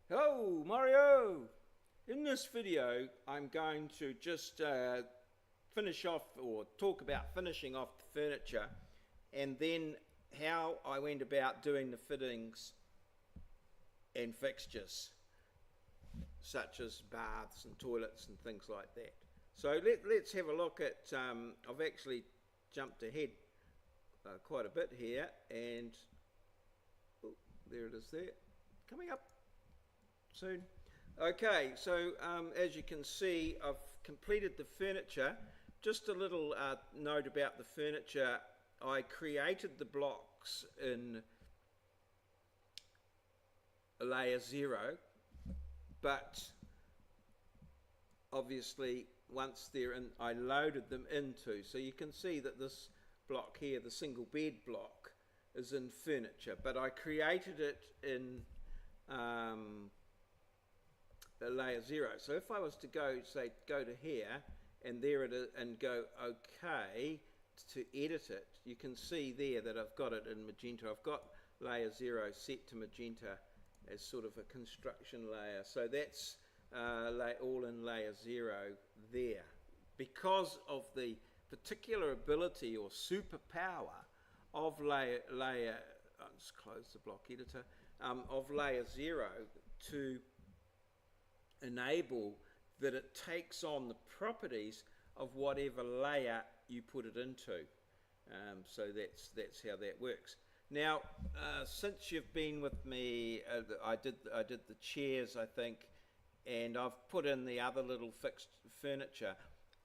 Hello, Mario! In this video, I'm going to just finish off or talk about finishing off the furniture and then how I went about doing the fittings and fixtures, such as baths and toilets and things like that. So let's have a look at, I've actually jumped ahead quite a bit here, and there it is there, coming up soon. Okay, so as you can see, I've completed the furniture. Just a little note about the furniture. I created the blocks in layer 0, but obviously once they're in, I loaded them into. So you can see that this block here, the single bed block, is in furniture, but I created it in layer 0. So if I was to go to here, and there it is, and go OK to edit it, you can see there that I've got it in magenta. I've got layer 0 set to magenta as sort of a construction layer. So that's all in layer 0 there. Because of the particular ability or superpower of layer I'll just close the block editor, of layer 0 to enable that it takes on the properties of whatever layer you put it into. So that's how that works. Now, since you've been with me, I did the chairs, I think, and I've put in the other little fixed furniture.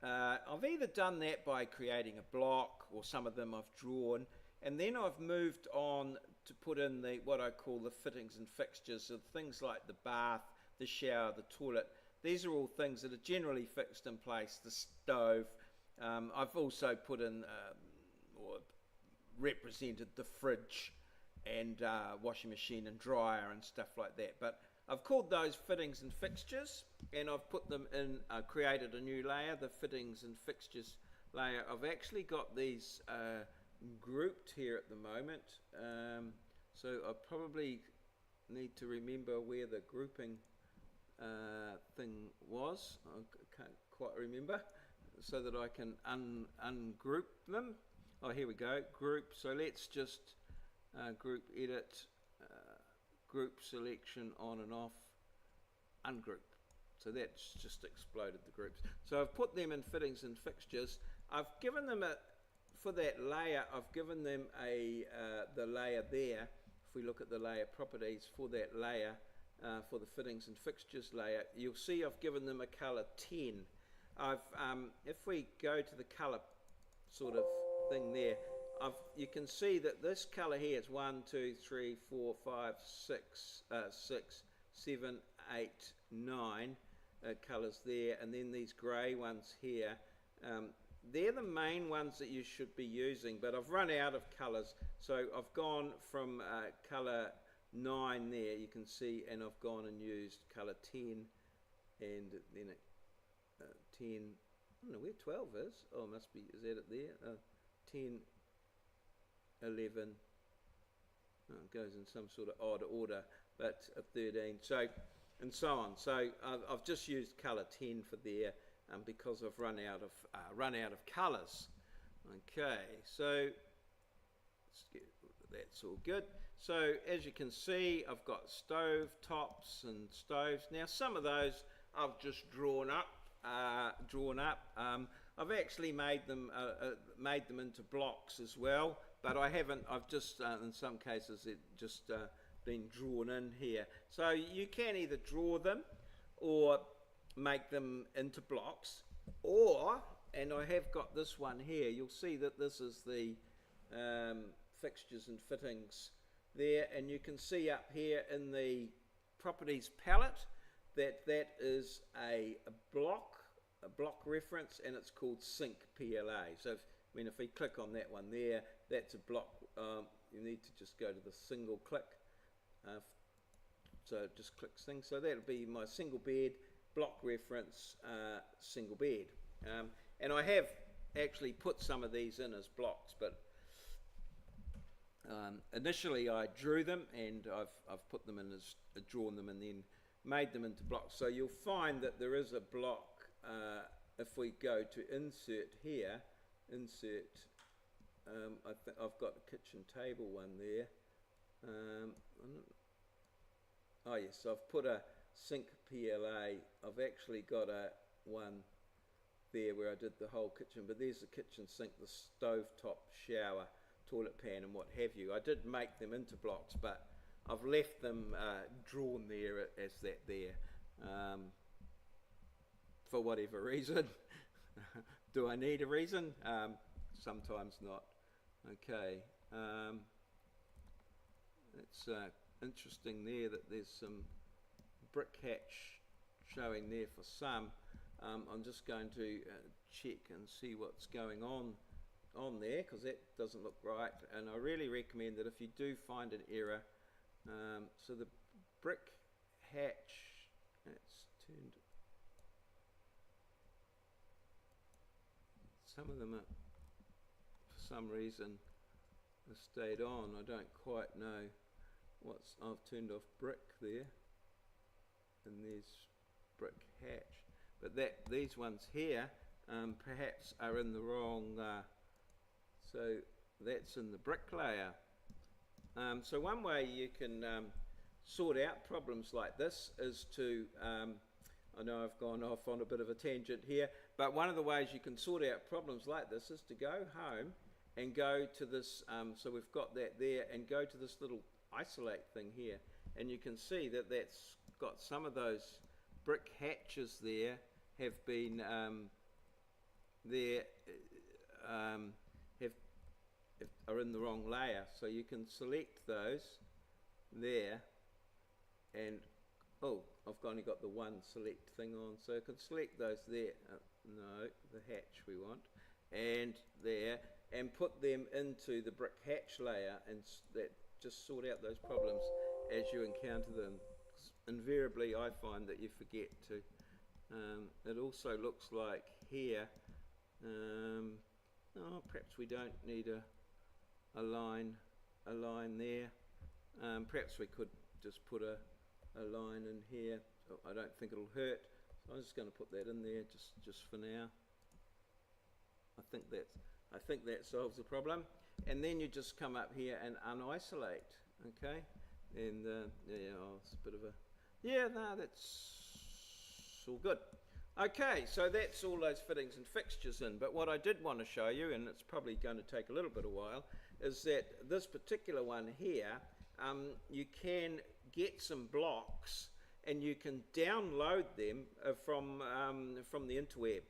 I've either done that by creating a block, or some of them I've drawn, and then I've moved on to put in what I call the fittings and fixtures, so things like the bath, the shower, the toilet. These are all things that are generally fixed in place. The stove. I've also put in or represented the fridge and washing machine and dryer and stuff like that. But I've called those fittings and fixtures, and I've put them in, created a new layer, the fittings and fixtures layer. I've actually got these grouped here at the moment. So I probably need to remember where the grouping thing was. I can't quite remember, so that I can ungroup them. Oh, here we go, group. So let's just group edit, group selection on and off, ungroup. So that's just exploded the groups. So I've put them in fittings and fixtures. I've given them for that layer, I've given them the layer there. If we look at the layer properties for that layer, for the fittings and fixtures layer, you'll see I've given them a color 10. If we go to the color sort of thing there, you can see that this color here is 1, 2, 3, 4, 5, 6, 7, 8, 9 colors there, and then these gray ones here. They're the main ones that you should be using, but I've run out of colors, so I've gone from color 9 there, you can see, and I've gone and used color 10, and then 10, I don't know where 12 is. Oh, it must be, is that it there? 10, 11, oh, it goes in some sort of odd order, but 13, so, and so on. So I've just used color 10 for there, because I've run out of colors. Okay, so that's all good. So as you can see, I've got stove tops and stoves. Now some of those I've just drawn up. I've actually made them into blocks as well, but I haven't. I've just in some cases it just been drawn in here. So you can either draw them or make them into blocks, or, and I have got this one here, you'll see that this is the fixtures and fittings there, and you can see up here in the properties palette that is a block reference, and it's called sync PLA. So if we click on that one there, that's a block. You need to just go to the single click, so just click sync. So that'll be my single bed block reference, single bed, and I have actually put some of these in as blocks, but initially I drew them, and I've put them in as drawn them and then made them into blocks. So you'll find that there is a block, if we go to insert here, insert, I've got a kitchen table one there. Oh yes, I've put a sink PLA. I've actually got a one there where I did the whole kitchen, but there's the kitchen sink, the stovetop, shower, toilet pan and what have you. I did make them into blocks, but I've left them drawn there as that there for whatever reason. Do I need a reason? Sometimes not. Okay, it's interesting there that there's some brick hatch showing there for some. I'm just going to check and see what's going on there, because that doesn't look right, and I really recommend that if you do find an error, so the brick hatch, it's turned, some of them are, for some reason, have stayed on. I don't quite know what's, I've turned off brick there, and there's brick hatch, but these ones here perhaps are in the wrong, so that's in the brick layer. So one way you can sort out problems like this is to, I know I've gone off on a bit of a tangent here, but one of the ways you can sort out problems like this is to go home and go to this, so we've got that there, and go to this little isolate thing here, and you can see that that's got some of those brick hatches there have been are in the wrong layer, so you can select those there, and oh, I've only got the one select thing on, so I can select those there, no, the hatch we want, and there, and put them into the brick hatch layer, and that just sort out those problems as you encounter them. Invariably I find that you forget to. It also looks like here, oh, perhaps we don't need a line there. Perhaps we could just put a line in here. Oh, I don't think it'll hurt, so I'm just going to put that in there just for now. I think that solves the problem. And then you just come up here and unisolate, okay? And yeah, oh, it's a bit of a, yeah, no, that's all good. Okay, so that's all those fittings and fixtures in, but what I did want to show you, and it's probably going to take a little bit of while, is that this particular one here, you can get some blocks and you can download them from the interweb.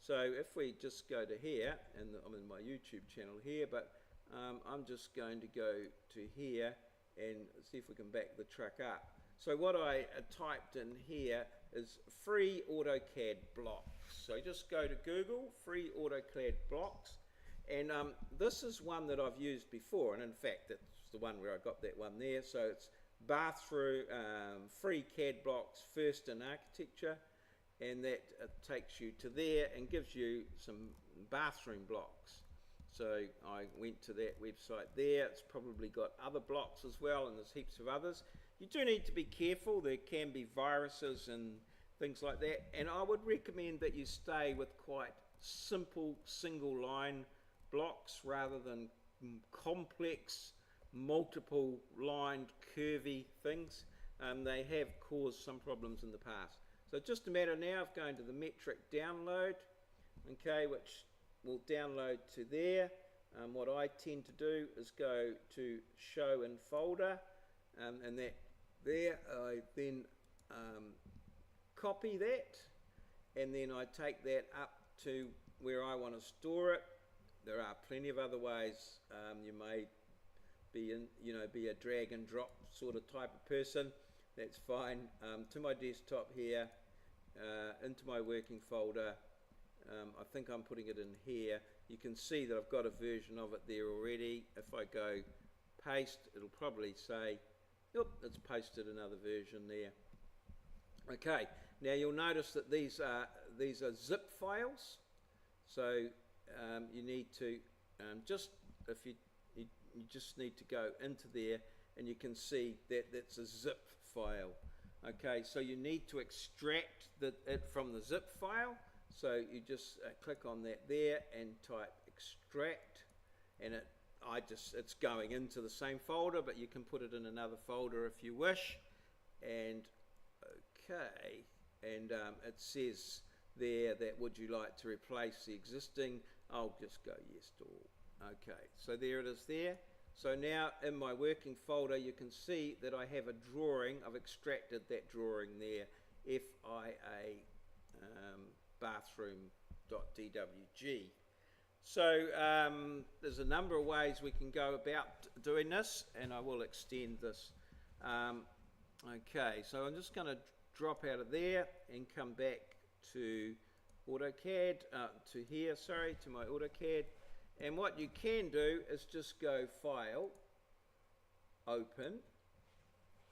So if we just go to here, and I'm in my YouTube channel here, but I'm just going to go to here and see if we can back the truck up. So what I typed in here is free AutoCAD blocks. So just go to Google, free AutoCAD blocks, and this is one that I've used before, and in fact that's the one where I got that one there. So it's bathroom, free CAD blocks, first in architecture, and that takes you to there and gives you some bathroom blocks. So I went to that website there. It's probably got other blocks as well, and there's heaps of others. You do need to be careful. There can be viruses and things like that, and I would recommend that you stay with quite simple single line blocks rather than complex multiple lined curvy things. They have caused some problems in the past. So it's just a matter now of going to the metric download, okay, which will download to there. What I tend to do is go to show in folder, and that there I then copy that, and then I take that up to where I want to store it. There are plenty of other ways. You may be a drag and drop sort of type of person. That's fine. To my desktop here, into my working folder. I think I'm putting it in here. You can see that I've got a version of it there already. If I go paste, it'll probably say, yep, it's pasted another version there. Okay, now you'll notice that these are zip files. So you need to you just need to go into there, and you can see that that's a zip file. Okay, so you need to extract it from the zip file. So you just click on that there and type extract, and it's going into the same folder, but you can put it in another folder if you wish. And okay, and it says there that would you like to replace the existing. I'll just go yes to all. Okay, so there it is there. So now in my working folder you can see that I have a drawing. I've extracted that drawing there, FIA bathroom.dwg. So there's a number of ways we can go about doing this, and I will extend this. Okay, so I'm just going to drop out of there and come back to AutoCAD, to my AutoCAD. And what you can do is just go File, Open,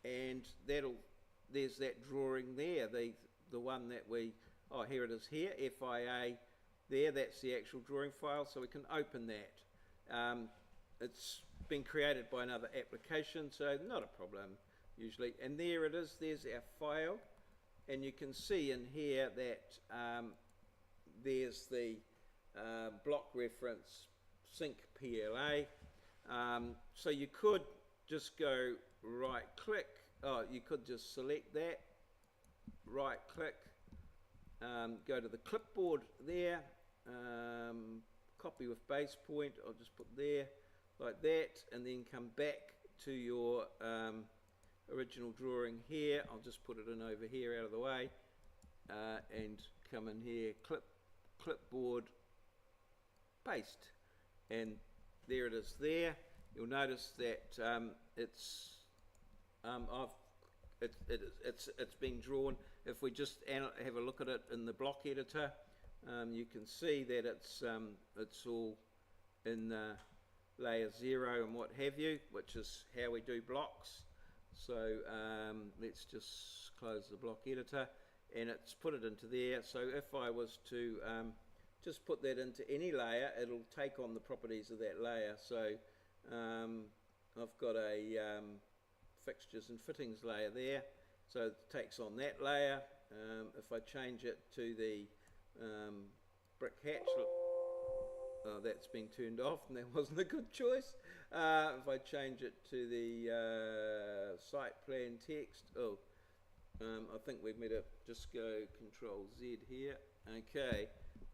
and there's that drawing there, the one that here it is here, FIA there, that's the actual drawing file, so we can open that. It's been created by another application, so not a problem usually. And there it is, there's our file, and you can see in here that there's the block reference sync PLA. So you could just go right click, you could just select that, right click, go to the clipboard there, copy with base point, I'll just put there like that, and then come back to your original drawing here. I'll just put it in over here out of the way, and come in here, clipboard, paste, and there it is there. You'll notice that it's been drawn. If we just have a look at it in the block editor, you can see that it's all in layer 0 and what have you, which is how we do blocks. So let's just close the block editor, and it's put it into there. So if I was to just put that into any layer, it'll take on the properties of that layer. So I've got a fixtures and fittings layer there, so it takes on that layer. If I change it to the brick hatch, that's been turned off, and that wasn't a good choice. If I change it to the site plan text, I think we'd better just go Control Z here. Okay,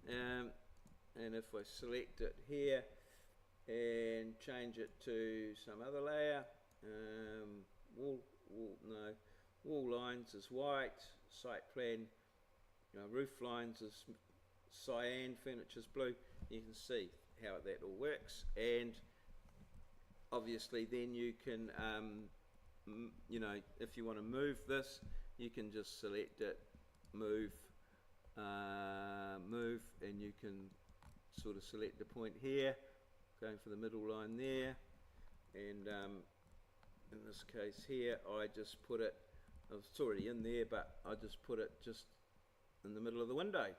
and if I select it here and change it to some other layer, wall lines is white, site plan, roof lines is cyan, furniture's blue. You can see how that all works, and obviously then you can if you want to move this, you can just select it, move, and you can sort of select the point here, going for the middle line there, and in this case here I just put it, it's already in there, but I just put it just in the middle of the window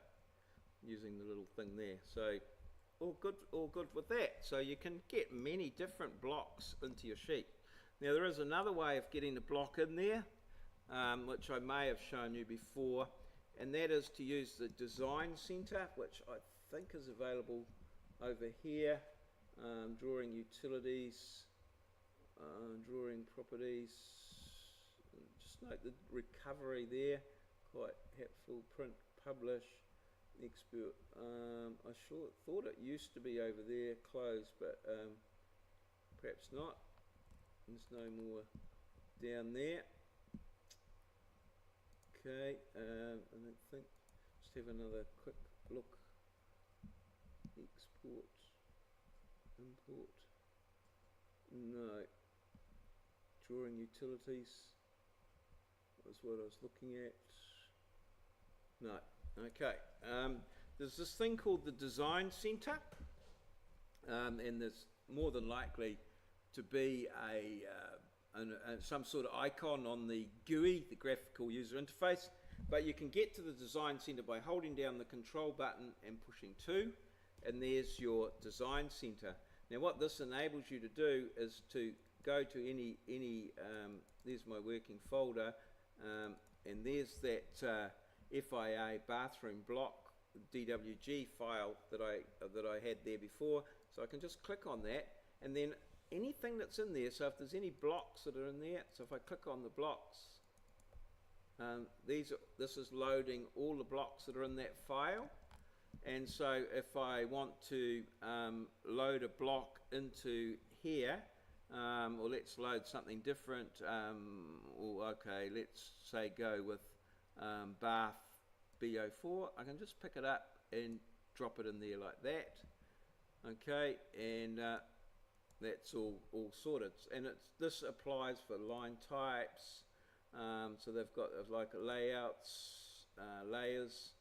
using the little thing there. So all good with that. So you can get many different blocks into your sheet. Now there is another way of getting the block in there, which I may have shown you before, and that is to use the design center, which I think is available over here. Drawing utilities, drawing properties, just note the recovery there, quite helpful. Print, publish, export. I thought it used to be over there, closed, but perhaps not. There's no more down there. Okay, and I think just have another quick look. Export, import. No. Drawing utilities was what I was looking at. No. Okay. There's this thing called the design center, and there's more than likely to be some sort of icon on the GUI, the graphical user interface, but you can get to the design center by holding down the control button and pushing 2, and there's your design center. Now what this enables you to do is to go to any there's my working folder, and there's that FIA bathroom block DWG file that I had there before. So I can just click on that, and then anything that's in there, so if there's any blocks that are in there, so if I click on the blocks, this is loading all the blocks that are in that file. And so if I want to load a block into here, or let's load something different, or okay, let's say go with bath B04, I can just pick it up and drop it in there like that. Okay, and that's all sorted. And this applies for line types, so they've got like layouts, layers,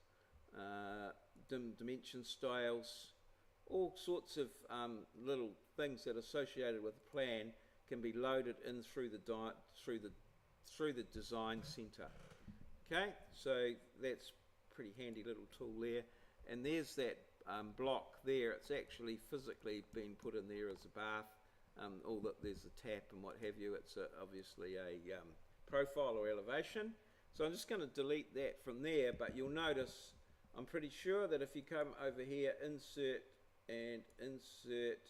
dimension styles, all sorts of little things that are associated with the plan can be loaded in through the design center. Okay, so that's a pretty handy little tool there. And there's that block there. It's actually physically been put in there as a bath. All that there's a tap and what have you. It's obviously a profile or elevation. So I'm just going to delete that from there. But you'll notice, I'm pretty sure that if you come over here, insert and insert,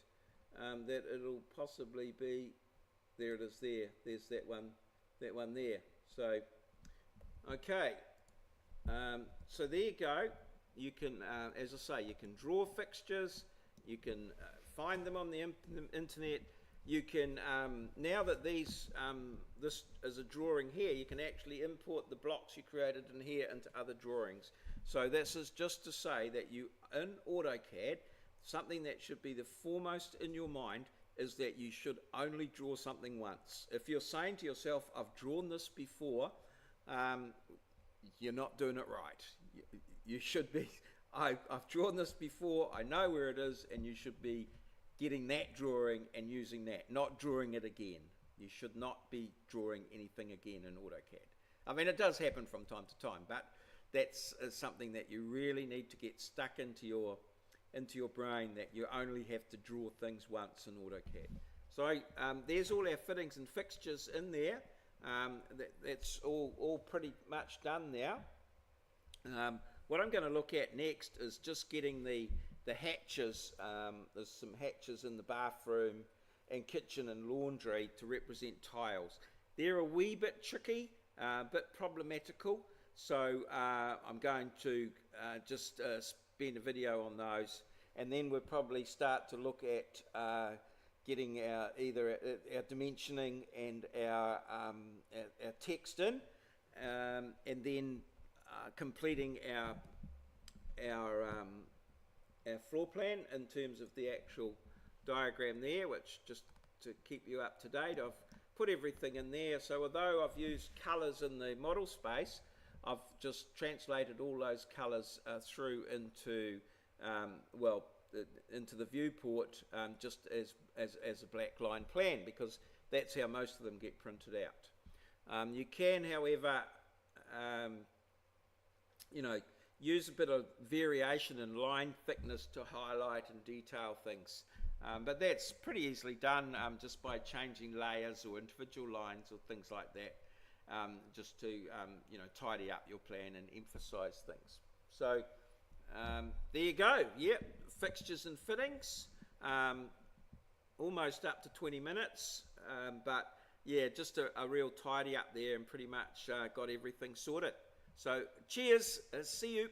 that it'll possibly be, there it is there. There's that one there. So, okay. So there you go. You can, as I say, you can draw fixtures. You can find them on the internet. You can, now that this is a drawing here, you can actually import the blocks you created in here into other drawings. So this is just to say that you, in AutoCAD, something that should be the foremost in your mind is that you should only draw something once. If you're saying to yourself, I've drawn this before, you're not doing it right. You should be, I've drawn this before, I know where it is, and you should be getting that drawing and using that, not drawing it again. You should not be drawing anything again in AutoCAD. I mean, it does happen from time to time, but that's something that you really need to get stuck into your brain, that you only have to draw things once in AutoCAD. So there's all our fittings and fixtures in there. That's all pretty much done now. What I'm going to look at next is just getting the hatches. There's some hatches in the bathroom and kitchen and laundry to represent tiles. They're a wee bit tricky, a bit problematical, so I'm going to just spend a video on those, and then we'll probably start to look at getting either our dimensioning and our text in, and then completing our floor plan in terms of the actual diagram there, which, just to keep you up to date, I've put everything in there. So although I've used colours in the model space, I've just translated all those colours through into into the viewport, just as a black line plan, because that's how most of them get printed out. You can, however, use a bit of variation in line thickness to highlight and detail things, but that's pretty easily done just by changing layers or individual lines or things like that, just to tidy up your plan and emphasize things. So there you go. Yep, fixtures and fittings, almost up to 20 minutes, but yeah, just a real tidy up there, and pretty much got everything sorted. So cheers, see you.